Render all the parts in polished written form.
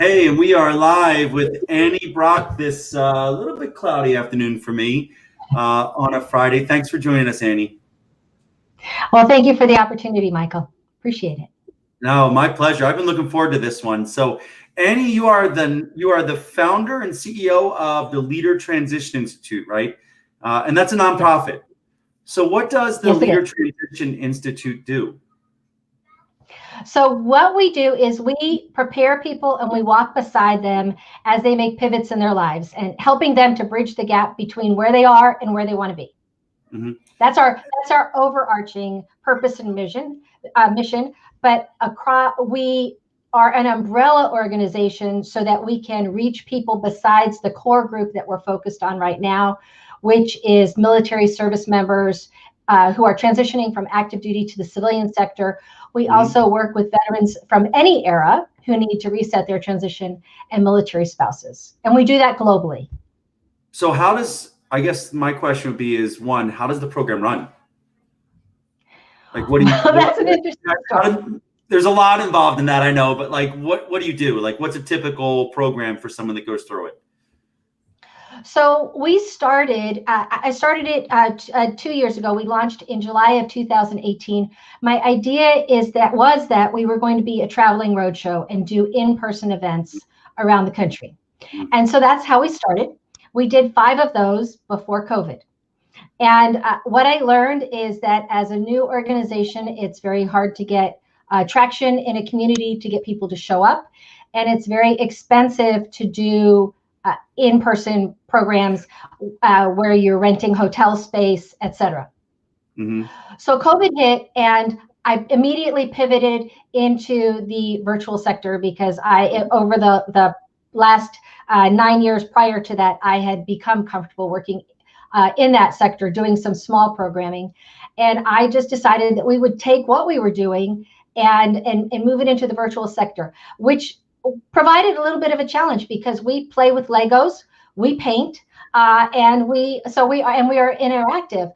Hey, and we are live with Annie Brock this little bit cloudy afternoon for me on a Friday. Thanks for joining us, Annie. Well, thank you for the opportunity, Michael. Appreciate it. No, my pleasure. I've been looking forward to this one. So, Annie, you are the founder and CEO of the Leader Transition Institute, right? And that's a nonprofit. So, what does the Leader Transition Institute do? So what we do is we prepare people and we walk beside them as they make pivots in their lives and helping them to bridge the gap between where they are and where they want to be. Mm-hmm. That's our overarching purpose and mission. But we are an umbrella organization so that we can reach people besides the core group that we're focused on right now, which is military service members who are transitioning from active duty to the civilian sector. We also work with veterans from any era who need to reset their transition and military spouses. And we do that globally. So I guess my question would be is, one, how does the program run? Like, what do you That's an interesting story. There's a lot involved in that, I know, but like, what do you do? Like, what's a typical program for someone that goes through it? So we started, I started it 2 years ago. We launched in July of 2018. My idea was that we were going to be a traveling roadshow and do in-person events around the country. And so that's how we started. We did 5 of those before COVID. And what I learned is that as a new organization, it's very hard to get traction in a community, to get people to show up. And it's very expensive to do in-person programs where you're renting hotel space, et cetera. Mm-hmm. So COVID hit and I immediately pivoted into the virtual sector because over the last 9 years prior to that, I had become comfortable working in that sector, doing some small programming. And I just decided that we would take what we were doing and move it into the virtual sector, which provided a little bit of a challenge because we play with Legos, we paint, and we are interactive.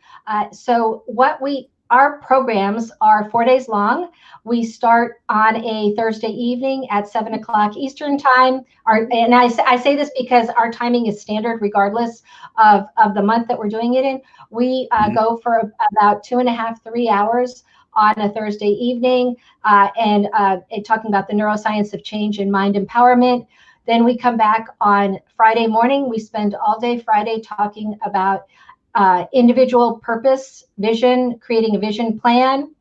Our programs are 4 days long. We start on a Thursday evening at 7 o'clock Eastern time. And I say this because our timing is standard regardless of the month that we're doing it in. We go for about 2.5, 3 hours on a Thursday evening and talking about the neuroscience of change and mind empowerment. Then we come back on Friday morning. We spend all day Friday talking about individual purpose, vision, creating a vision plan,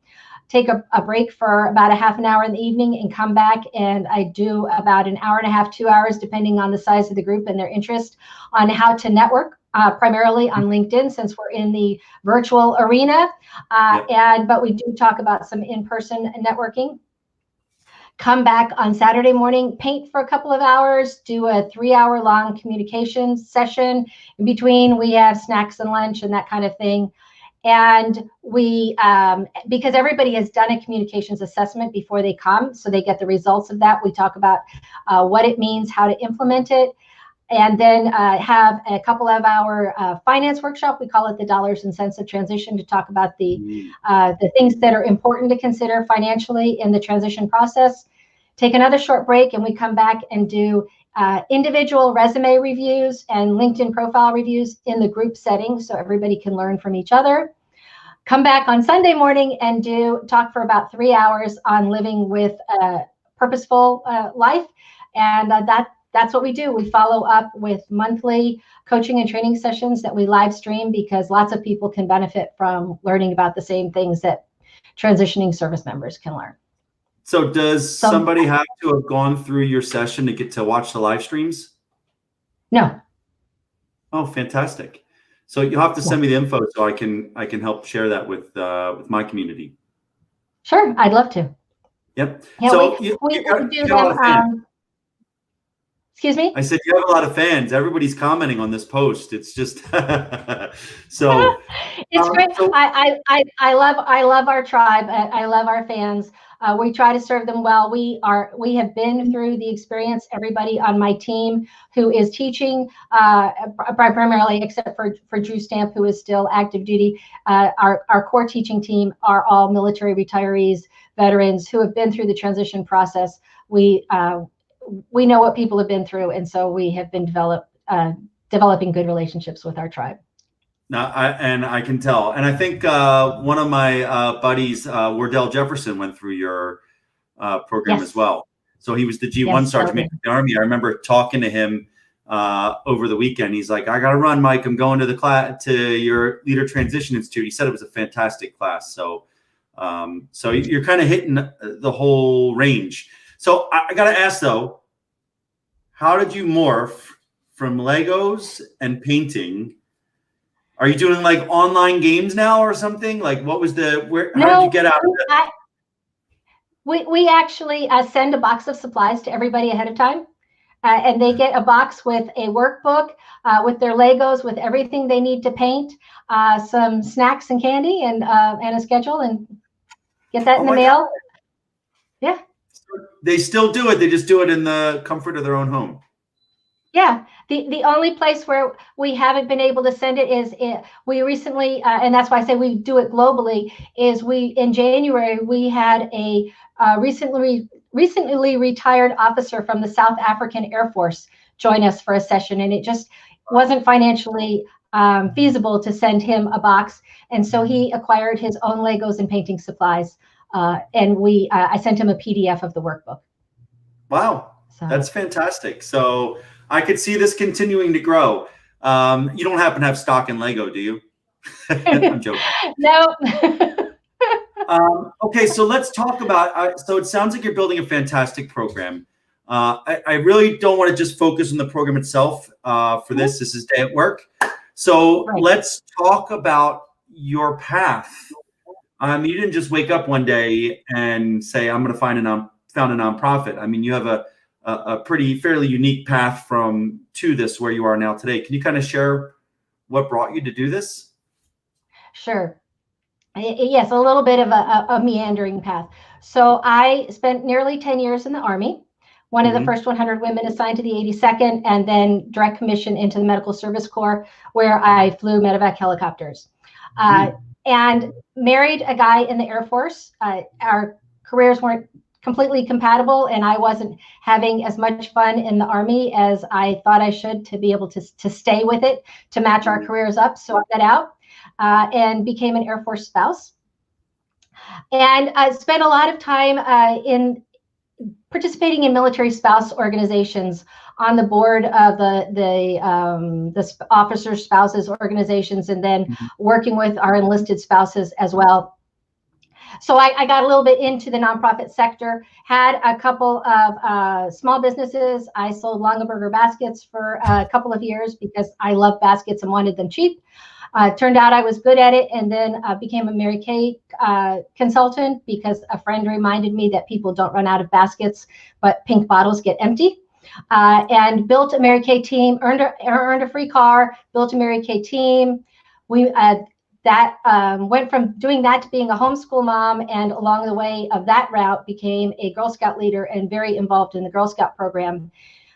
take a break for about a half an hour in the evening and come back. And I do about an hour and a half, 2 hours, depending on the size of the group and their interest, on how to network, primarily on LinkedIn, since we're in the virtual arena. But we do talk about some in-person networking. Come back on Saturday morning, paint for a couple of hours, do a 3-hour-long communication session. In between, we have snacks and lunch and that kind of thing. And we, because everybody has done a communications assessment before they come, so they get the results of that. We talk about what it means, how to implement it, and then have a couple of hour finance workshop. We call it the dollars and cents of transition, to talk about the things that are important to consider financially in the transition process. Take another short break, and we come back and do individual resume reviews and LinkedIn profile reviews in the group setting, so everybody can learn from each other. Come back on Sunday morning and talk for about 3 hours on living with a purposeful life. And that that's what we do. We follow up with monthly coaching and training sessions that we live stream because lots of people can benefit from learning about the same things that transitioning service members can learn. So does somebody have to have gone through your session to get to watch the live streams? No. Oh, fantastic. So you'll have to send me the info so I can help share that with my community. Sure, I'd love to. Yep. Yeah, so we do them. Excuse me? I said you have a lot of fans. Everybody's commenting on this post. It's just so it's great. So, I love our tribe. I love our fans. We try to serve them well. We have been through the experience. Everybody on my team who is teaching, primarily except for Drew Stamp, who is still active duty. Our core teaching team are all military retirees, veterans who have been through the transition process. We know what people have been through, and so we have been developing good relationships with our tribe. No, I can tell, and I think one of my buddies, Wardell Jefferson, went through your program as well. So he was the G1 sergeant in the Army. I remember talking to him over the weekend. He's like, "I got to run, Mike. I'm going to the class to your Leader Transition Institute." He said it was a fantastic class. So, so you're kind of hitting the whole range. So I got to ask though, how did you morph from Legos and painting? Are you doing like online games now or something? Like what was how did you get out of that? We actually send a box of supplies to everybody ahead of time. And they get a box with a workbook, with their Legos, with everything they need to paint, some snacks and candy, and a schedule, and get that in the mail. God. Yeah. They still do it. They just do it in the comfort of their own home. Yeah. The only place where we haven't been able to send it is we recently, and that's why I say we do it globally, is in January, we had a recently retired officer from the South African Air Force join us for a session, and it just wasn't financially feasible to send him a box. And so he acquired his own Legos and painting supplies. And I sent him a PDF of the workbook. Wow, that's fantastic. So I could see this continuing to grow. You don't happen to have stock in Lego, do you? I'm joking. No. Okay, so let's talk about, so it sounds like you're building a fantastic program. I really don't want to just focus on the program itself for this. This is Day at Work. So let's talk about your path. You didn't just wake up one day and say, I'm going to found a nonprofit. I mean, you have a fairly unique path to this where you are now today. Can you kind of share what brought you to do this? Sure. Yes, a little bit of a meandering path. So I spent nearly 10 years in the Army, one of the first 100 women assigned to the 82nd, and then direct commission into the Medical Service Corps, where I flew medevac helicopters. And married a guy in the Air Force. Our careers weren't completely compatible, and I wasn't having as much fun in the Army as I thought I should to be able to stay with it, to match our careers up. So I got out and became an Air Force spouse. And I spent a lot of time in participating in military spouse organizations, on the board of the officer spouses organizations, and then working with our enlisted spouses as well. So I got a little bit into the nonprofit sector, had a couple of small businesses. I sold Longaberger baskets for a couple of years because I love baskets and wanted them cheap. Turned out I was good at it, and then became a Mary Kay consultant because a friend reminded me that people don't run out of baskets, but pink bottles get empty. And built a Mary Kay team, earned a free car, built a Mary Kay team. We went from doing that to being a homeschool mom, and along the way of that route became a Girl Scout leader and very involved in the Girl Scout program.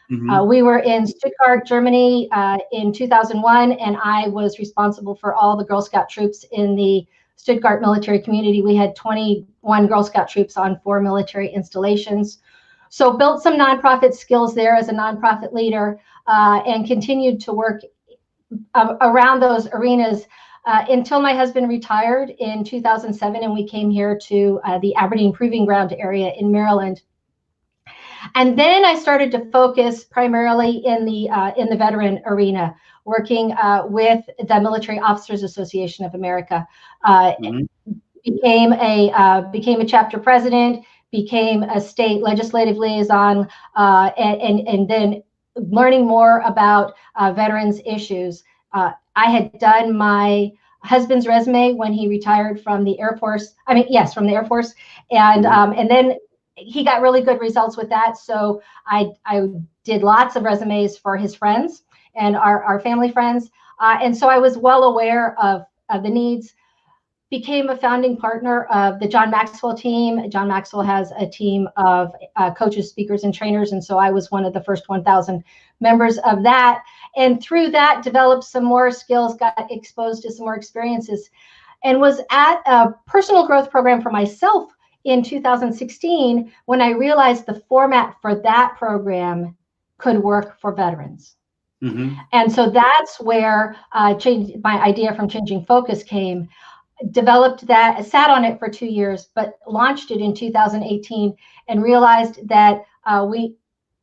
We were in Stuttgart, Germany in 2001, and I was responsible for all the Girl Scout troops in the Stuttgart military community. We had 21 Girl Scout troops on 4 military installations. So built some nonprofit skills there as a nonprofit leader, and continued to work around those arenas until my husband retired in 2007, and we came here to the Aberdeen Proving Ground area in Maryland. And then I started to focus primarily in the veteran arena, working with the Military Officers Association of America. Mm-hmm. Became a chapter president, became a state legislative liaison, and then learning more about veterans issues. I had done my husband's resume when he retired from the Air Force. From the Air Force, and then he got really good results with that. So I did lots of resumes for his friends and our family friends, and so I was well aware of the needs. Became a founding partner of the John Maxwell team. John Maxwell has a team of coaches, speakers, and trainers, and so I was one of the first 1,000 members of that. And through that, developed some more skills, got exposed to some more experiences, and was at a personal growth program for myself in 2016 when I realized the format for that program could work for veterans. Mm-hmm. And so that's where my idea from Changing Focus came. Developed that, sat on it for 2 years, but launched it in 2018 and realized that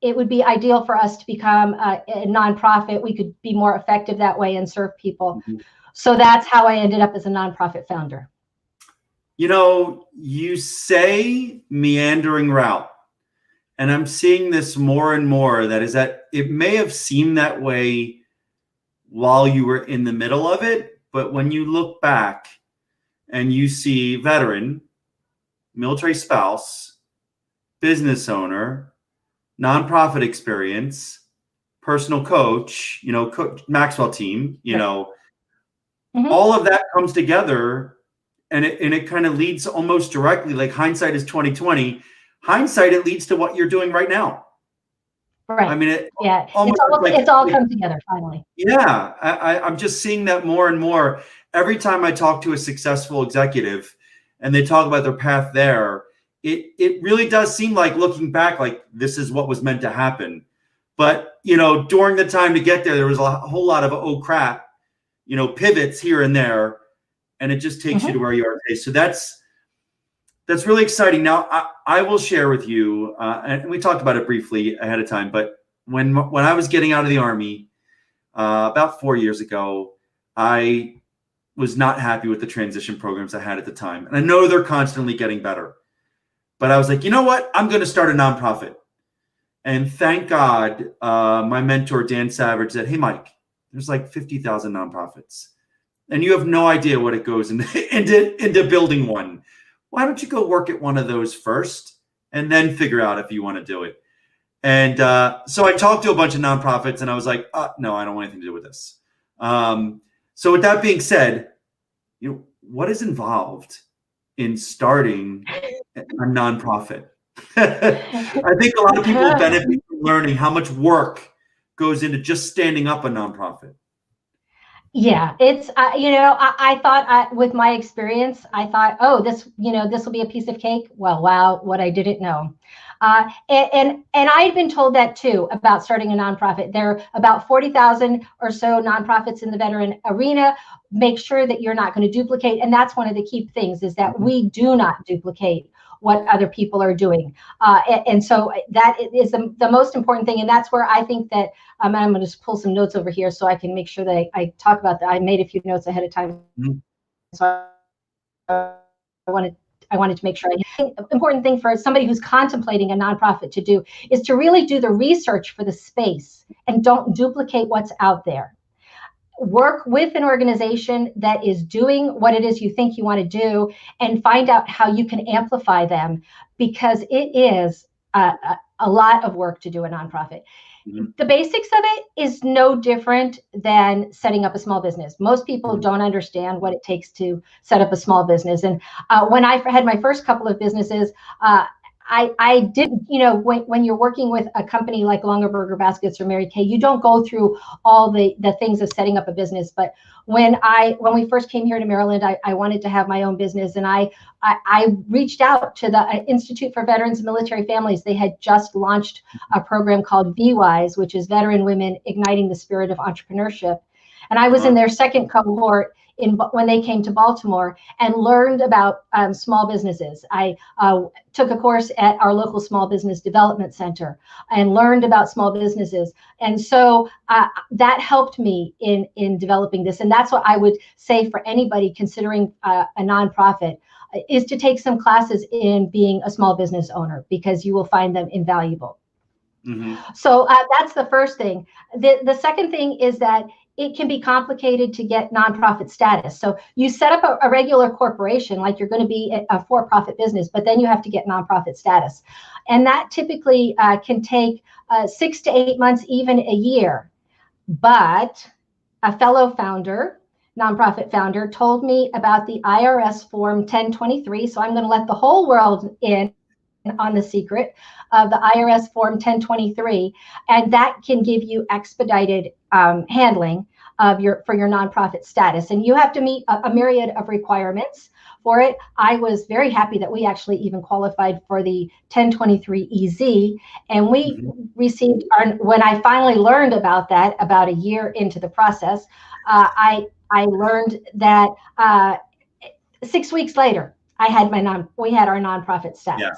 it would be ideal for us to become a nonprofit. We could be more effective that way and serve people. Mm-hmm. So that's how I ended up as a nonprofit founder. You know, you say meandering route, and I'm seeing this more and more. That is that it may have seemed that way while you were in the middle of it, but when you look back, and you see veteran, military spouse, business owner, nonprofit experience, personal coach, Maxwell team, mm-hmm. all of that comes together, and it kind of leads almost directly, like hindsight is 2020. Hindsight, it leads to what you're doing right now. Right. I mean, it's all come together finally. Yeah, I'm just seeing that more and more. Every time I talk to a successful executive and they talk about their path there, it really does seem like, looking back, like this is what was meant to happen. But, during the time to get there was a whole lot of, oh crap, pivots here and there, and it just takes mm-hmm. you to where you are today. So that's really exciting. Now, I will share with you, and we talked about it briefly ahead of time, but when I was getting out of the Army about 4 years ago, I was not happy with the transition programs I had at the time. And I know they're constantly getting better. But I was like, you know what? I'm going to start a nonprofit. And thank God, my mentor, Dan Savage, said, hey, Mike, there's like 50,000 nonprofits. And you have no idea what it goes into building one. Why don't you go work at one of those first and then figure out if you want to do it? And so I talked to a bunch of nonprofits and I was like, no, I don't want anything to do with this. So with that being said, what is involved in starting a nonprofit? I think a lot of people benefit from learning how much work goes into just standing up a nonprofit. Yeah, it's, I thought with my experience, I thought, oh, this will be a piece of cake. Well, wow, what I didn't know. And I'd been told that too about starting a nonprofit. There are about 40,000 or so nonprofits in the veteran arena. Make sure that you're not going to duplicate. And that's one of the key things, is that we do not duplicate what other people are doing. And so that is the most important thing. And that's where I think that, I'm going to just pull some notes over here so I can make sure that I talk about that. I made a few notes ahead of time. Mm-hmm. So I wanted to make sure. Important thing for somebody who's contemplating a nonprofit to do is to really do the research for the space and don't duplicate what's out there. Work with an organization that is doing what it is you think you want to do and find out how you can amplify them, because it is a lot of work to do a nonprofit. Mm-hmm. The basics of it is no different than setting up a small business. Most people don't understand what it takes to set up a small business. And when I had my first couple of businesses, I didn't, when you're working with a company like Longaberger Baskets or Mary Kay, you don't go through all the things of setting up a business. But when we first came here to Maryland, I wanted to have my own business. And I reached out to the Institute for Veterans and Military Families. They had just launched a program called VWISE, which is Veteran Women Igniting the Spirit of Entrepreneurship. And I was in their second cohort when they came to Baltimore and learned about small businesses. I took a course at our local small business development center and learned about small businesses. And so that helped me in developing this. And that's what I would say for anybody considering a nonprofit, is to take some classes in being a small business owner, because you will find them invaluable. So that's the first thing. The second thing is that it can be complicated to get nonprofit status. So you set up a regular corporation, like you're going to be a for-profit business, but then you have to get nonprofit status. And that typically can take 6 to 8 months, even a year. But a fellow founder, nonprofit founder, told me about the IRS Form 1023. So I'm going to let the whole world in on the secret of the IRS Form 1023, and that can give you expedited handling of for your nonprofit status. And you have to meet a myriad of requirements for it. I was very happy that we actually even qualified for the 1023 EZ, and we received when I finally learned about that about a year into the process, I learned that 6 weeks later we had our nonprofit status. Yeah.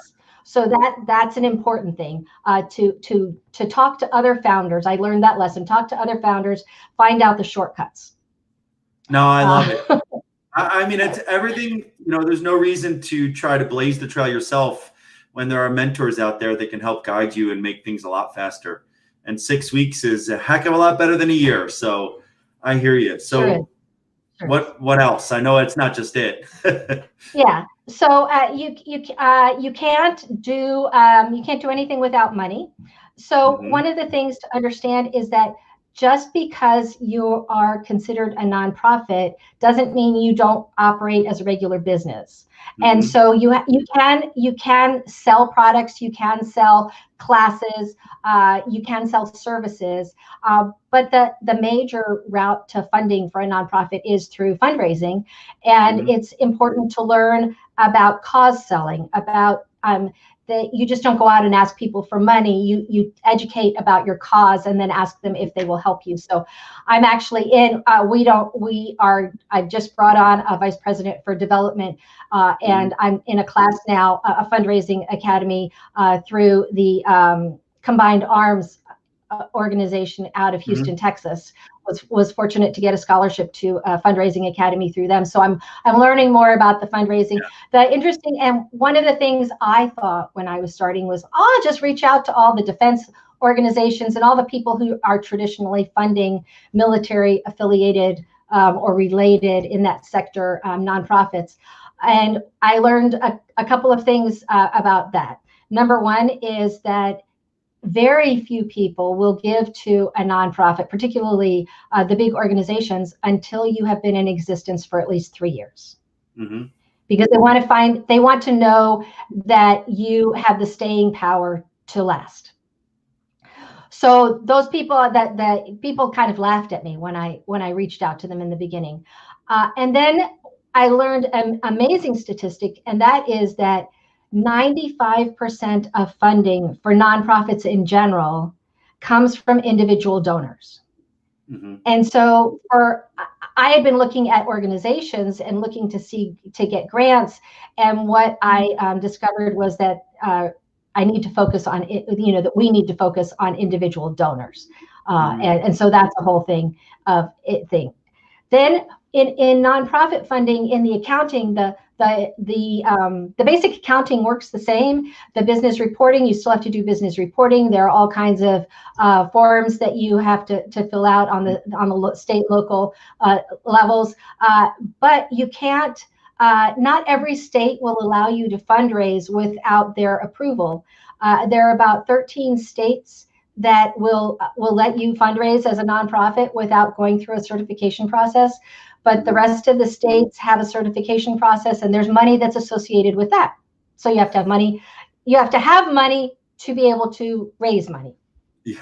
So that's an important thing, to talk to other founders. I learned that lesson. Talk to other founders, find out the shortcuts. No, I love it. I mean, it's everything, there's no reason to try to blaze the trail yourself when there are mentors out there that can help guide you and make things a lot faster. And 6 weeks is a heck of a lot better than a year. So I hear you. So sure. What else? I know it's not just it. Yeah. So you can't do anything without money. So one of the things to understand is that just because you are considered a nonprofit doesn't mean you don't operate as a regular business. And so you can sell products, you can sell classes, you can sell services, but the major route to funding for a nonprofit is through fundraising. And it's important to learn about cause selling, about that you just don't go out and ask people for money. You educate about your cause and then ask them if they will help you. So I'm actually I've just brought on a vice president for development, and I'm in a class now, a fundraising academy through the Combined Arms organization out of Houston, Texas. Was fortunate to get a scholarship to a fundraising academy through them. So I'm learning more about the fundraising. The interesting, and one of the things I thought when I was starting was, I'll just reach out to all the defense organizations and all the people who are traditionally funding military affiliated or related in that sector nonprofits. And I learned a couple of things about that. Number one is that very few people will give to a nonprofit, particularly the big organizations, until you have been in existence for at least 3 years. Because they want to know that you have the staying power to last. So those people that people kind of laughed at me when I reached out to them in the beginning. And then I learned an amazing statistic, and that is that 95% of funding for nonprofits in general comes from individual donors. And so I had been looking at organizations and looking to get grants. And what I discovered was that I need to focus on it, that we need to focus on individual donors. And so that's the whole thing. Then in nonprofit funding, in the accounting, the basic accounting works the same. The business reporting, you still have to do business reporting. There are all kinds of forms that you have to fill out on the state, local levels. But you can't. Not every state will allow you to fundraise without their approval. There are about 13 states that will let you fundraise as a nonprofit without going through a certification process. But the rest of the states have a certification process, and there's money that's associated with that. So you have to have money. You have to have money to be able to raise money. Yeah.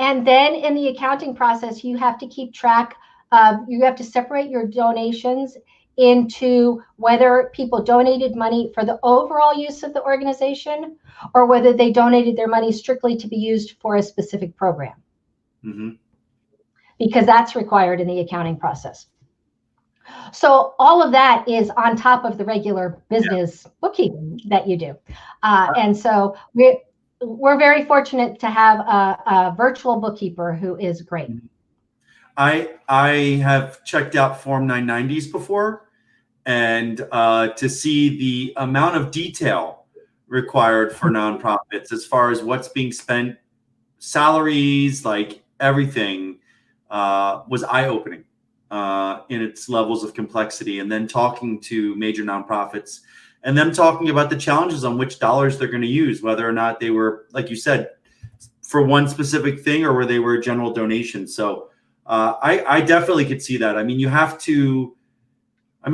And then in the accounting process, you have to keep track of, you have to separate your donations into whether people donated money for the overall use of the organization or whether they donated their money strictly to be used for a specific program. because that's required in the accounting process. So all of that is on top of the regular business bookkeeping that you do. And so we're very fortunate to have a virtual bookkeeper who is great. I have checked out Form 990s before, and to see the amount of detail required for nonprofits as far as what's being spent, salaries, like everything, was eye-opening in its levels of complexity. And then talking to major nonprofits and them talking about the challenges on which dollars they're going to use, whether or not they were, like you said, for one specific thing or where they were a general donation. So I definitely could see that. I mean, you have to, I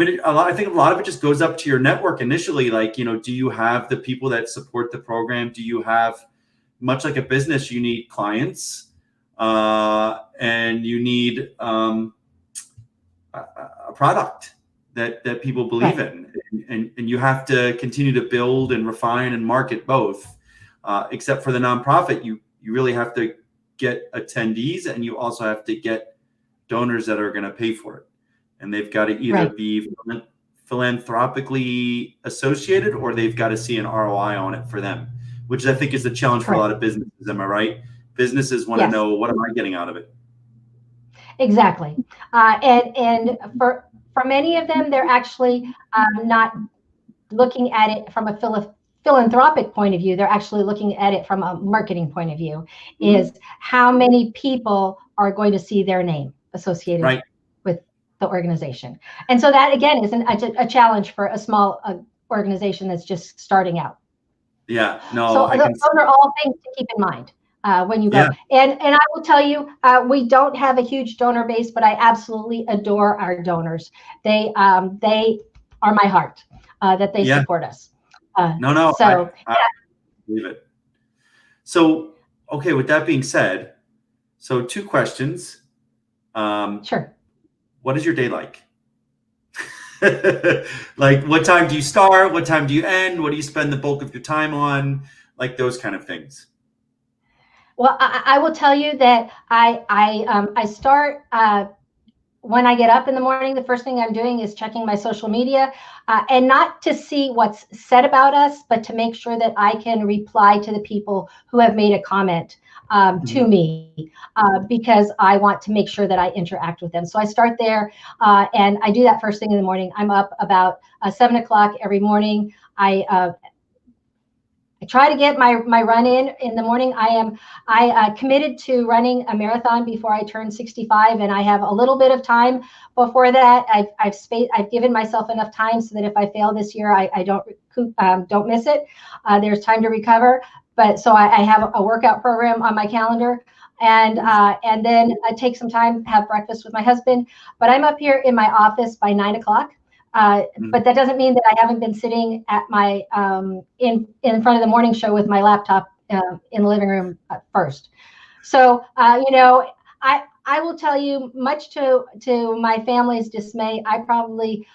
think a lot of it just goes up to your network initially. Like, you know, do you have the people that support the program? Do you have, much like a business, you need clients, and you need a product that people believe in, and you have to continue to build and refine and market both. Except for the nonprofit, you really have to get attendees, and you also have to get donors that are going to pay for it. And they've got to either be philanthropically associated, or they've got to see an ROI on it for them, which I think is the challenge for a lot of businesses. Am I right? Businesses want to know, what am I getting out of it? Exactly. And for many of them, they're actually not looking at it from a philanthropic point of view. They're actually looking at it from a marketing point of view, is how many people are going to see their name associated with the organization. And so that, again, is a challenge for a small organization that's just starting out. Yeah, no. So those are all things to keep in mind when you go. And I will tell you, we don't have a huge donor base, but I absolutely adore our donors. They are my heart, that they support us. No. So I believe it. So, okay, with that being said, so 2 questions. Sure. What is your day like? Like, what time do you start? What time do you end? What do you spend the bulk of your time on? Like those kind of things. Well, I will tell you that I start when I get up in the morning. The first thing I'm doing is checking my social media, and not to see what's said about us, but to make sure that I can reply to the people who have made a comment to me, because I want to make sure that I interact with them. So I start there, and I do that first thing in the morning. I'm up about 7 o'clock every morning. I try to get my run in the morning. I committed to running a marathon before I turn 65, and I have a little bit of time before that. I've given myself enough time so that if I fail this year, I don't miss it. There's time to recover. But so I have a workout program on my calendar, and then I take some time, have breakfast with my husband. But I'm up here in my office by 9 o'clock. But that doesn't mean that I haven't been sitting at my in front of the morning show with my laptop in the living room first. So I will tell you, much to my family's dismay, I probably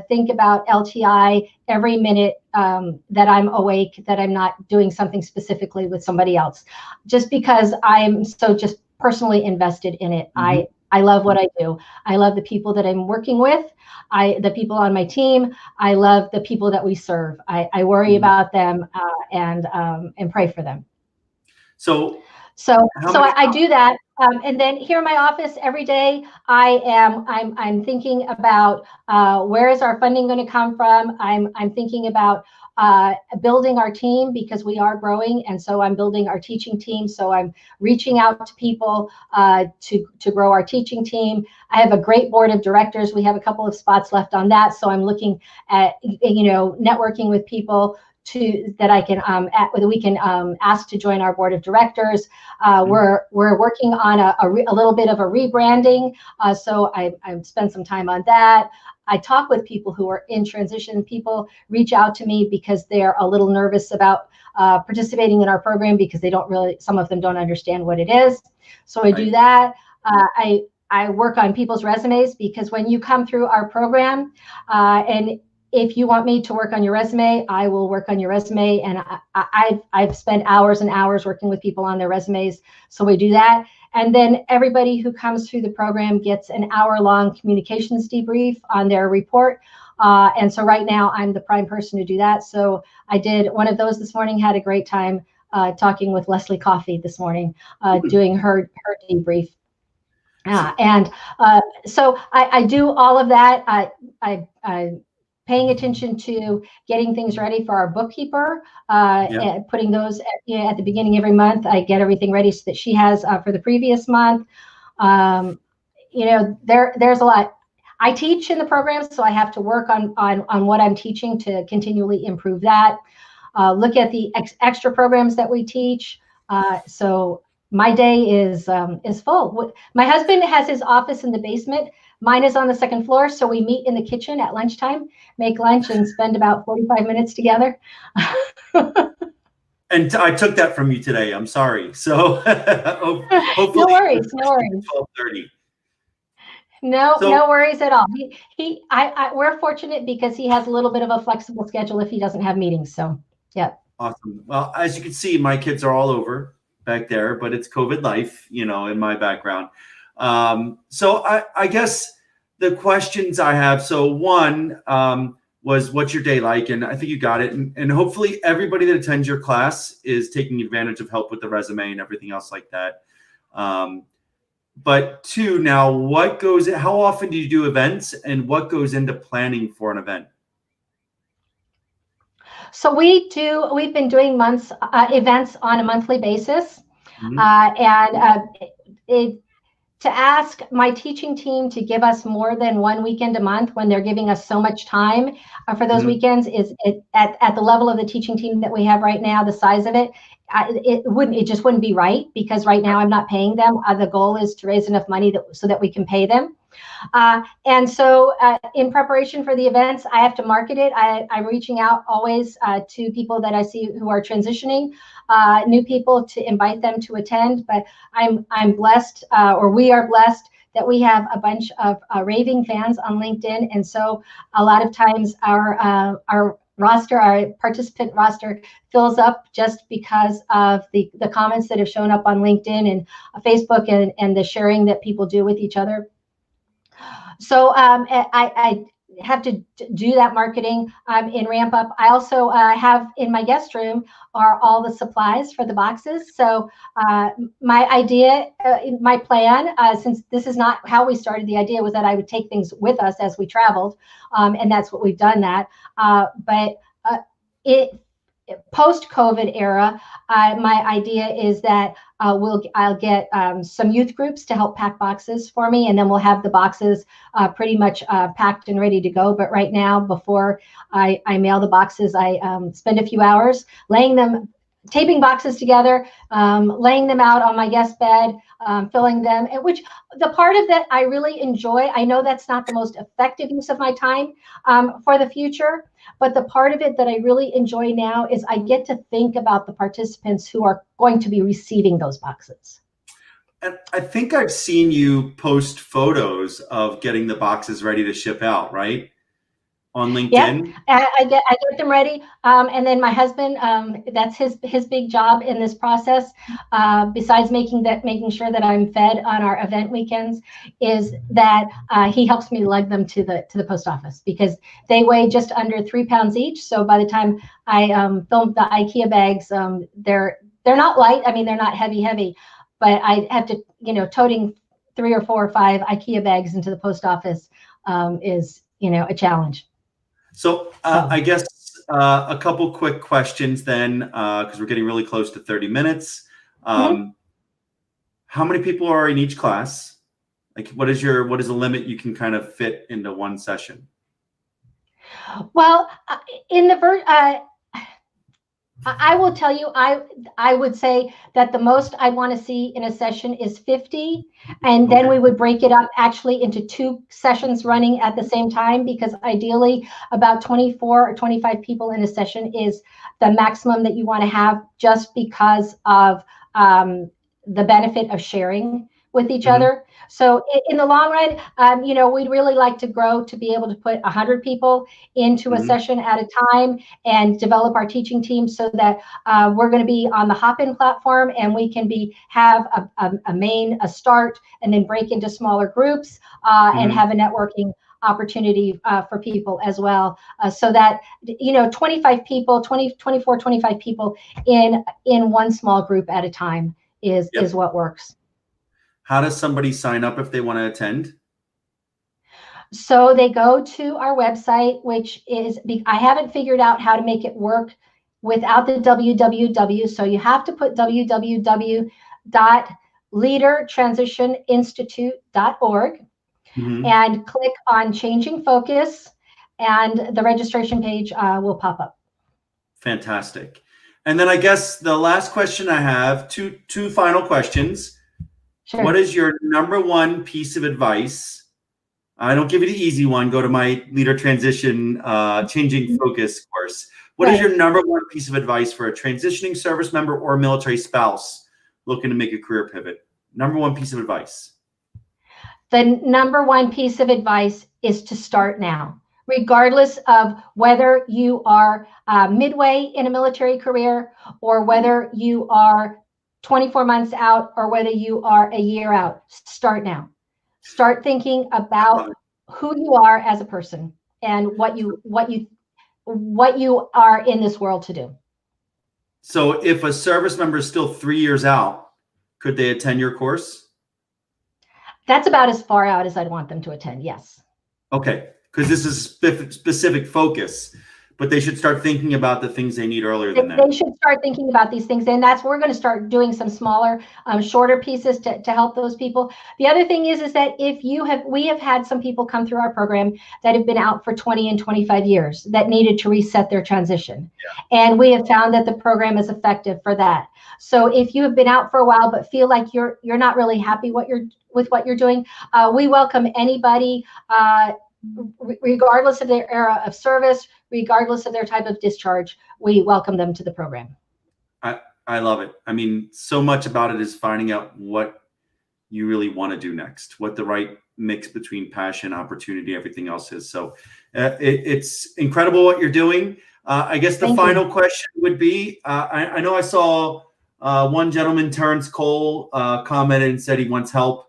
think about LTI every minute that I'm awake, that I'm not doing something specifically with somebody else, just because I'm so just personally invested in it. I love what I do. I love the people that I'm working with. The people on my team. I love the people that we serve. I worry about them and pray for them. So I do that. And then here in my office every day, I'm thinking about where is our funding going to come from. I'm thinking about building our team, because we are growing, and so I'm building our teaching team. So I'm reaching out to people to grow our teaching team. I have a great board of directors. We have a couple of spots left on that, so I'm looking at networking with people that I can that we can ask to join our board of directors. We're working on a little bit of a rebranding, so I spend some time on that. I talk with people who are in transition. People reach out to me because they're a little nervous about participating in our program, because some of them don't understand what it is. So I do that. I work on people's resumes, because when you come through our program and if you want me to work on your resume, I will work on your resume. And I've spent hours and hours working with people on their resumes. So we do that. And then everybody who comes through the program gets an hour-long communications debrief on their report. And so right now I'm the prime person to do that. So I did one of those this morning, had a great time talking with Leslie Coffey this morning, doing her debrief. So I do all of that. I paying attention to getting things ready for our bookkeeper, and putting those at the beginning every month. I get everything ready so that she has for the previous month. There's a lot. I teach in the program, so I have to work on what I'm teaching to continually improve that. Look at the extra programs that we teach. So my day is full. My husband has his office in the basement. Mine is on the second floor, so we meet in the kitchen at lunchtime, make lunch, and spend about 45 minutes together. And I took that from you today. I'm sorry. So hopefully, no worries. 12:30. No worries at all. We're fortunate because he has a little bit of a flexible schedule if he doesn't have meetings. So, yeah. Awesome. Well, as you can see, my kids are all over back there, but it's COVID life, in my background. So I guess the questions I have, so one was, what's your day like? And I think you got it. And hopefully everybody that attends your class is taking advantage of help with the resume and everything else like that. But two, now how often do you do events, and what goes into planning for an event? So we've been doing events on a monthly basis. Mm-hmm. To ask my teaching team to give us more than one weekend a month when they're giving us so much time for those mm-hmm. weekends is at the level of the teaching team that we have right now, the size of it, it just wouldn't be right, because right now I'm not paying them. The goal is to raise enough money so that we can pay them. And so in preparation for the events, I have to market it. I'm reaching out always to people that I see who are transitioning, new people, to invite them to attend. But I'm blessed, or we are blessed, that we have a bunch of raving fans on LinkedIn. And so a lot of times our roster, our participant roster, fills up just because of the comments that have shown up on LinkedIn and Facebook and the sharing that people do with each other. So I have to do that marketing in Ramp Up. I also have in my guest room are all the supplies for the boxes. So my idea, my plan, since this is not how we started, the idea was that I would take things with us as we traveled, and that's what we've done that. But post-COVID era, my idea is that I'll get some youth groups to help pack boxes for me, and then we'll have the boxes pretty much packed and ready to go. But right now, before I mail the boxes, I spend a few hours taping boxes together, laying them out on my guest bed, filling them, which the part of that I really enjoy. I know that's not the most effective use of my time for the future, but the part of it that I really enjoy now is I get to think about the participants who are going to be receiving those boxes. And I think I've seen you post photos of getting the boxes ready to ship out, right? On LinkedIn. Yep, I get them ready, and then my husband, that's his big job in this process. Besides making sure that I'm fed on our event weekends, is that he helps me lug them to the post office, because they weigh just under 3 pounds each. So by the time I film the IKEA bags, they're not light. I mean, they're not heavy, but I have to, toting 3 or 4 or 5 IKEA bags into the post office is a challenge. So I guess a couple quick questions then, because we're getting really close to 30 minutes. Mm-hmm. How many people are in each class? Like, what is the limit you can kind of fit into one session? Well, I will tell you, I would say that the most I want to see in a session is 50, and then we would break it up actually into 2 sessions running at the same time, because ideally about 24 or 25 people in a session is the maximum that you want to have, just because of the benefit of sharing with each other. So in the long run, we'd really like to grow to be able to put 100 people into a session at a time and develop our teaching team so that we're going to be on the Hopin platform, and we can have a start and then break into smaller groups and have a networking opportunity for people as well, so that 25 people, 24, 25 people in one small group at a time is what works. How does somebody sign up if they want to attend? So they go to our website, which is, I haven't figured out how to make it work without the www. So you have to put www.leadertransitioninstitute.org and click on Changing Focus, and the registration page will pop up. Fantastic. And then I guess the last question I have, two final questions. Sure. What is your number one piece of advice? I don't give you the easy one. Go to my Leader Transition Changing Focus course. What is your number one piece of advice for a transitioning service member or military spouse looking to make a career pivot? Number one piece of advice. The number one piece of advice is to start now, regardless of whether you are midway in a military career or whether you are 24 months out or whether you are a year out. Start now. Start thinking about who you are as a person and what you are in this world to do. So if a service member is still 3 years out, could they attend your course? That's about as far out as I'd want them to attend, yes. Okay, because this is specific focus, but they should start thinking about the things they need earlier than that. They should start thinking about these things, and that's where we're going to start doing some smaller, shorter pieces to help those people. The other thing is that we have had some people come through our program that have been out for 20 and 25 years that needed to reset their transition. And we have found that the program is effective for that. So if you have been out for a while but feel like you're not really happy with what you're doing, we welcome anybody, regardless of their era of service, regardless of their type of discharge. We welcome them to the program. I love it. I mean, so much about it is finding out what you really want to do next, what the right mix between passion, opportunity, everything else is. So it's incredible what you're doing. I guess the final question would be, I know I saw one gentleman, Terrence Cole, commented and said he wants help.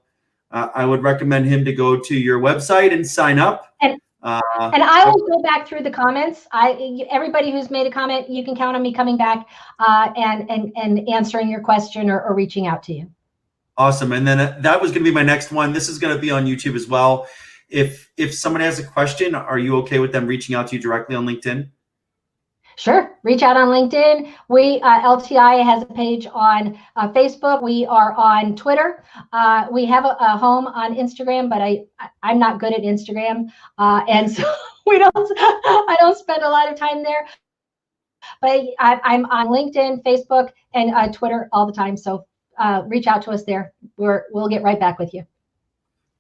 I would recommend him to go to your website and sign up. And I will go back through the comments. Everybody who's made a comment, you can count on me coming back and answering your question or reaching out to you. Awesome. And then that was going to be my next one. This is going to be on YouTube as well. If somebody has a question, are you okay with them reaching out to you directly on LinkedIn? Sure. Reach out on LinkedIn. LTI has a page on Facebook. We are on Twitter. We have a home on Instagram, but I'm not good at Instagram. And so I don't spend a lot of time there. But I'm on LinkedIn, Facebook, and Twitter all the time. So reach out to us there. We'll get right back with you.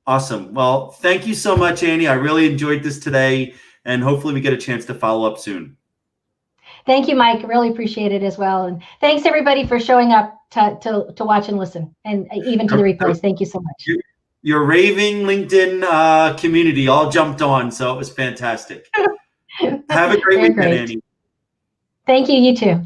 Awesome. Well, thank you so much, Annie. I really enjoyed this today, and hopefully we get a chance to follow up soon. Thank you, Mike. Really appreciate it as well. And thanks everybody for showing up to watch and listen, and even to the replays. Thank you so much. Your raving LinkedIn community all jumped on, so it was fantastic. Have a great weekend, Annie. Thank you. You too.